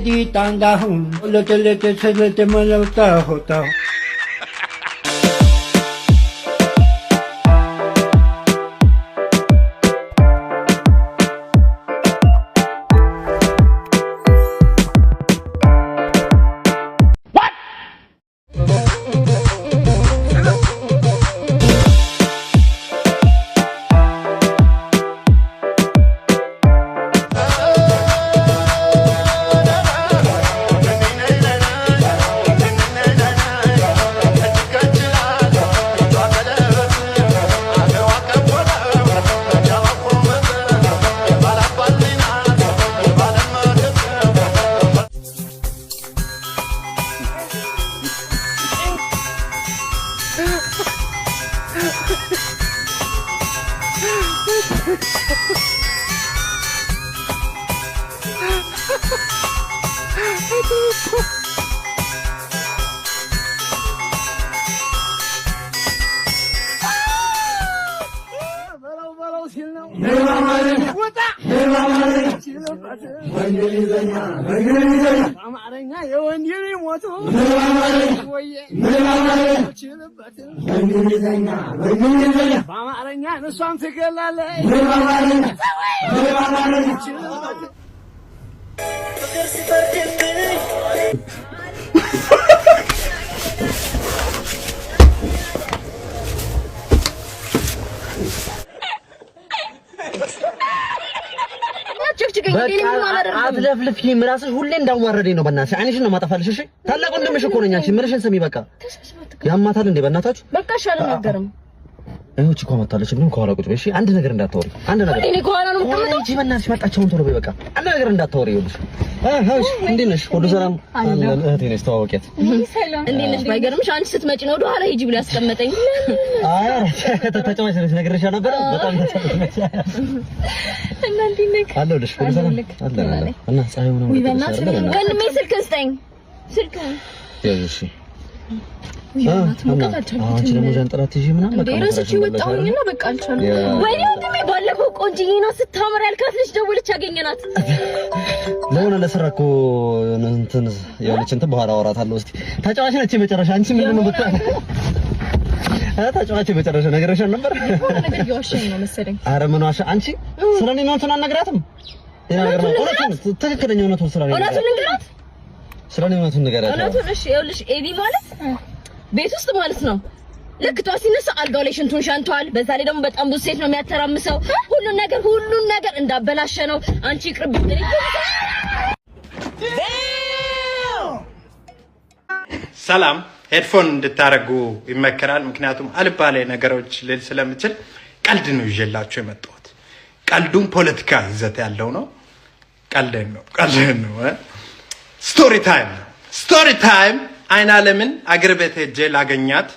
滴当当红，了这吃了这么了大好大。አትለፍልፊ ራስሽ ሁሌ እንዳዋረደኝ ነው በእናትሽ አይንሽን ነው ማጠፋልሽ እሺ ታላቅ ወንድምሽ እኮ ነኝ አንቺ ምርሽን ስሚ በቃ ያማታል እንዴ በእናታችሁ በቃ ሻለ ነገርም እቺ እኮ መጣለች ምንም ከኋላ ቁጭ በይ እሺ አንድ ነገር እንዳታወሪ አንድ ነገር እኔ ከኋላ ነው የምትመጣው እቺ በእናትሽ መጣቻውን ቶሎ በይ በቃ አንድ ነገር እንዳታወሪ ይኸውልሽ እሺ እንዴት ነሽ ሁሉ ሰላም እህቴ ነሽ ተዋወቂያት ሰላም እንዴት ነሽ ባይገርምሽ አንቺ ስትመጪ ነው ወደ ኋላ ሂጂ ብሎ ያስቀመጠኝ ተጨማሪ ስለሽ ነገርሽ ነበር በጣም ተጨማሪ እናንተ ነክ አለሁልሽ ሁሉ ሰላም አለ እና ፀሐዩ ነው ወንድሜ ስልክ ስጠኝ ስልክ እሺ አንቺ ደግሞ ጃንጥላት ይዤ ምናምን በቃ ረስቼ ወጣሁኝና በቃ አልቻልኩም ወይኔ ወንድሜ ባለፈው ቆንጆዬ ነው ስታምር ያልካት ልጅ ደውልች አገኘናት ለሆነ ለስራ እኮ እንትን የሆነች እንትን በኋላ አወራታለሁ እስቲ ተጫዋች ነች መጨረሻ አንቺ ምንድን ነው በቃ ተጫዋች መጨረሻ ነገርሽ ነበር ነገር ይዋሽኝ ነው መሰለኝ ኧረ ምን ዋሻ አንቺ ስለኔ ነው እንትን አናግራትም ነገር ነው እውነቱን ትክክለኛ እውነቱን ስለኔ እውነቱን ንገራት ስለኔ እውነቱን ንገራት እውነቱን እሺ ይኸውልሽ ኤቢ ማለት ቤት ውስጥ ማለት ነው ልክ ጧት ሲነሳ አልጋው ላይ ሽንቱን ሸንቷል በዛ ላይ ደግሞ በጣም ብዙ ሴት ነው የሚያተራምሰው ሁሉን ነገር እንዳበላሸ ነው አንቺ ቅርብ ሰላም ሄድፎን እንድታረጉ ይመከራል ምክንያቱም አልባሌ ነገሮች ልል ስለምችል ቀልድ ነው ይዤላችሁ የመጣሁት ቀልዱም ፖለቲካ ይዘት ያለው ነው ቀልድ ነው ስቶሪ ታይም አይና ለምን አገር ቤት ሄጄ ላገኛት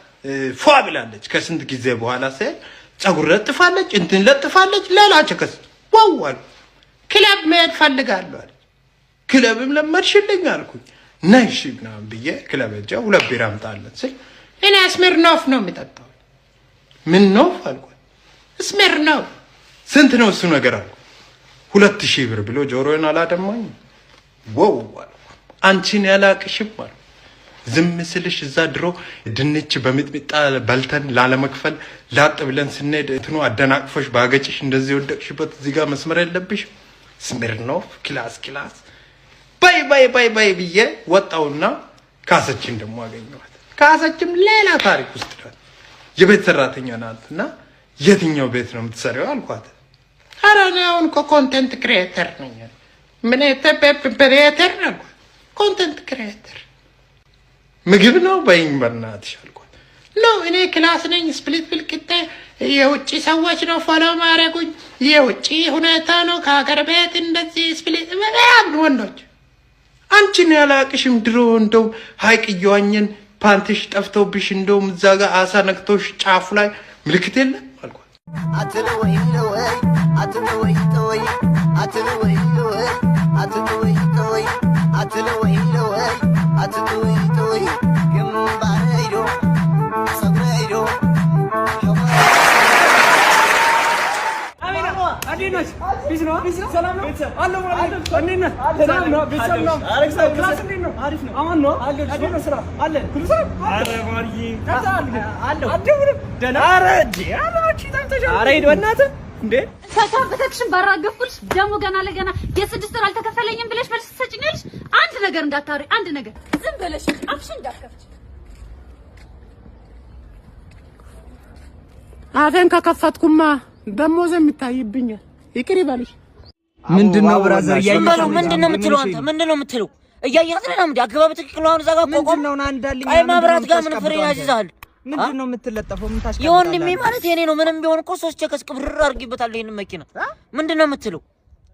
ፏ ብላለች ከስንት ጊዜ በኋላ ሲል ጸጉር ለጥፋለች እንትን ለጥፋለች ሌላ ቸከስ ዋው ክለብ መሄድ ፈልጋለሁ አለ ክለብም ለመድሽልኝ አልኩኝ ነሽ ምናምን ብዬ ክለብ ሄጄ ሁለት ቢራ አምጣለን ሲል እኔ ስሚርኖፍ ነው የሚጠጣው ምን ነው አልኩኝ ስሚርኖፍ ስንት ነው እሱ ነገር አልኩ 2000 ብር ብሎ ጆሮዬን አላደማኝ ዋው አንቺን ያላቅሽም አልኩ ዝም ስልሽ እዛ ድሮ ድንች በሚጥሚጣ በልተን ላለመክፈል ላጥ ብለን ስንሄድ እንትኑ አደናቅፎሽ ባገጭሽ እንደዚህ ወደቅሽበት እዚህ ጋር መስመር የለብሽ ስሚርኖፍ ክላስ ባይ ብዬ ወጣውና ካሰችን ደሞ አገኘኋት ካሰችም ሌላ ታሪክ ውስጥ ናት የቤት ሰራተኛ ናትና የትኛው ቤት ነው የምትሰሪው አልኳት ኧረ እኔ አሁን ኮንቴንት ክሪኤተር ነኝ ምን ክሪኤተር ነው ኮንቴንት ክሪኤተር ምግብ ነው በይኝ በእናትሽ አልኳት ነው እኔ ክላስ ነኝ ስፕሊት ብልቅጤ የውጪ ሰዎች ነው ፎሎ ማረጉኝ የውጪ ሁኔታ ነው ከሀገር ቤት እንደዚህ ስፕሊት በጣም ወንዶች አንቺን ያላቅሽም ድሮ እንደው ሀይቅ እየዋኘን ፓንትሽ ጠፍቶብሽ እንደውም እዛ ጋር አሳ ነክቶሽ ጫፉ ላይ ምልክት የለም አልኳት አትለወይ ነው ሰላም ነው አለ ማለት እንዴት ነህ ሰላም ነው ቤተሰብ ነው ክላስ እንዴት ነው አሪፍ ነው አሁን ነው አለ ስራ አለ ኩልሳ አረ ማርዬ አለ አደውልም ደና አረ ዲያራቺ ታንተሻ አረ ሂድ በእናትህ እንዴ ተሳበተክሽን ባራገፍኩልሽ ደሞ ገና ለገና የ6 ወር አልተከፈለኝም ብለሽ መልስ ትሰጪኛለሽ አንድ ነገር እንዳታሪ አንድ ነገር ዝም ብለሽ አፍሽን እንዳትከፍቺ አፌን ከከፈትኩማ ደሞዝ የሚታይብኛል ይቅር ይበልሽ ምንድነው ብራዘር ያያየው ምንድነው የምትለው አንተ ምንድነው የምትለው እያያት ነው እንዴ አገባብ ትክክል አሁን እዛ ጋር ቆቆም ምንድነው እንዳልኝ አይ ማብራት ጋር ምን ፍሬ ያዝዛል ምንድነው የምትለጠፈው ምን ታሽከራለህ የወንድሜ ማለት የኔ ነው ምንም ቢሆን እኮ 3 ቸከስ ቅብር አድርጊበታል ይሄን መኪና ምንድነው የምትለው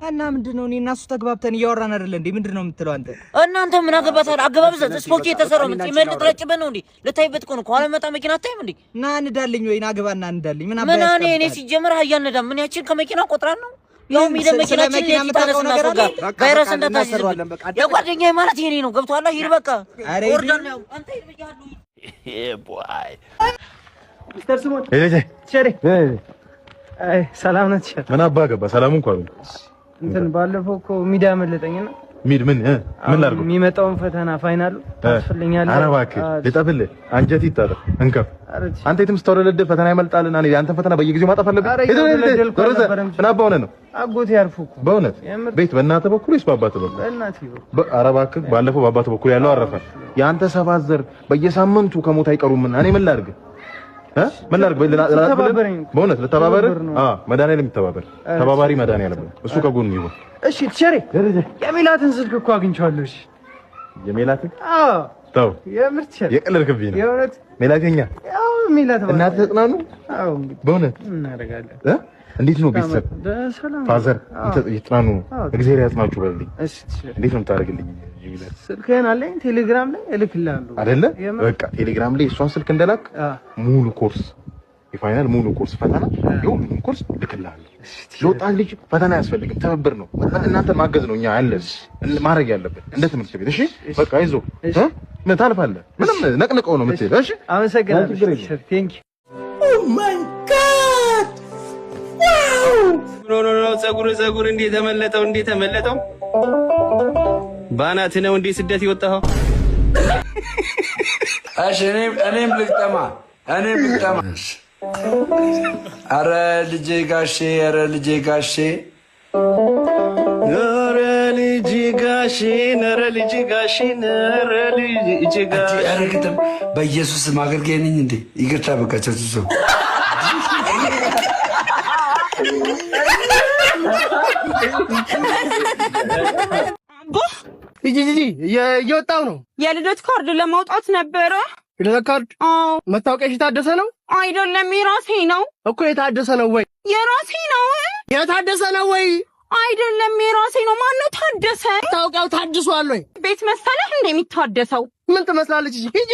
እና ምንድነው እኔ እና እሱ ተግባብተን እያወራን አይደል እንዴ ምንድነው የምትለው አንተ እናንተ ምን አገባታል አገባብ ስፖኪ የተሰራው ምን ሲመል ጥረጭበ ነው እንዴ ለታይበት እኮ ነው ኋላ መጣ መኪና አታይም እንዴ ና እንዳልኝ ወይ ና ገባና እንዳልኝ ምን ምን እኔ ሲጀምር አያነዳ ምን ያችን ከመኪና ቆጥራን ነው ያው ሚደ መኪናችን ለታነስና ተጋ ቫይረስ እንደታስይዝ የጓደኛዬ ማለት የኔ ነው ገብቷል ሂድ በቃ ኦርደር ነው አንተ ሂድ ብያለሁ ቦይ ሚስተር ስሞት እጄ ቸሪ አይ ሰላም ነች ምን አባ ገባ ሰላም እንኳን እንትን ባለፈው እኮ ሚዲያ መለጠኝና ሚድ ምን ላድርገው የሚመጣውን ፈተና ፋይናሉ ታስፈልኛለህ ኧረ እባክህ ልጠፍልህ አንጀት ይጣጣ እንከፍ አንተ የትም ስተወለደ ፈተና ይመልጣልና እኔ አንተ ፈተና በየጊዜው ማጣፍ አለብህ ምን አባ ሆነ ነው አጎቴ ያርፉ እኮ በእውነት ቤት በእናትህ በኩል ወይስ በአባትህ በኩል በእናትህ ኧረ እባክህ ባለፈው በአባትህ በኩል ያለው አረፈ የአንተ ሰባት ዘር በየሳምንቱ ከሞት አይቀሩምና እኔ ምን ላድርግ ምን ላድርግ በእውነት ልተባበር መድኃኒዓለም ይተባበር ተባባሪ መድኃኒዓለም እሱ ከጎን ይሁን እሺ ቸሪ የሜላትን ስልክ እኮ አግኝቻለሁ እሺ የሜላትን ተው የምርት ቸሪ የቀለድክብኝ ነው የእውነት ሜላተኛ ያው ሜላት እናት ተጽናኑ አዎ በእውነት እናደርጋለን እንዴት ነው ቤተሰብ በሰላም ፋዘር ይጥናኑ እግዚአብሔር ያጽናችሁ በልልኝ እሺ እንዴት ነው የምታደርግልኝ የሚላት ስልክህን አለኝ ቴሌግራም ላይ እልክልሃለሁ አይደለ በቃ ቴሌግራም ላይ እሷን ስልክ እንደላክ ሙሉ ኮርስ የፋይናል ሙሉ ኮርስ ፈተና የሁሉም ኮርስ እልክልሃለሁ ለወጣት ልጅ ፈተና ያስፈልግም ትብብር ነው እናንተ ማገዝ ነው እኛ ያለን ማድረግ ያለብን እንደ ትምህርት ቤት እሺ በቃ አይዞህ ምን ታልፋለህ ምንም ነቅንቀው ነው የምትሄደው እሺ አመሰግናለሁ ቴንክ ዩ ኦ ማይ ጋድ ኖ ጸጉር እንዴ ተመለጠው ባናት ነው እንዴ ስደት ይወጣው እሺ እኔም ልግጠማ አረ ልጄ ጋሼ አረ ልጄ ግጥም በኢየሱስ ስም አገልጋይ ነኝ እንዴ ይቅርታ በቃ ቸርችሶ እየወጣው ነው የልደት ካርድ ለማውጣት ነበረ የልደት ካርድ መታወቂያሽ የታደሰ ነው አይደለም የራሴ ነው እኮ የታደሰ ነው ወይ የራሴ ነው የታደሰ ነው ወይ አይደለም የራሴ ነው ማነው ታደሰ መታወቂያው ታድሷል ወይ ቤት መሰለህ እንደሚታደሰው ምን ትመስላለች ሂጂ